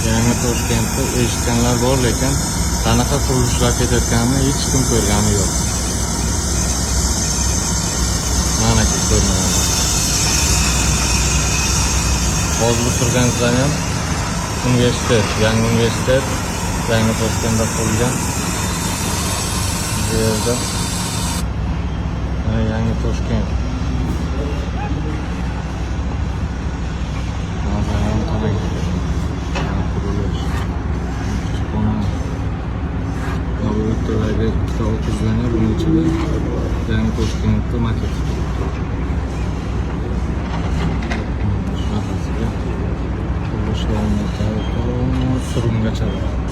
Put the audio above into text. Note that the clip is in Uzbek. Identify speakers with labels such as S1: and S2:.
S1: Yangi Toshkentda eshitganlar bor, lekin qanaqa qurilishlar ketayotganini hech kim ko'rgani yo'q. Mana ko'rmaganlar. Hozir turganimizdan ham universitet, yangi universitet Yangi Toshkentda qurilgan. Bu yerda Yangi Toshkent. Bunun içinde Yangi Toshkentda maket. Şurasıga qurilishlarni surumgacha bor.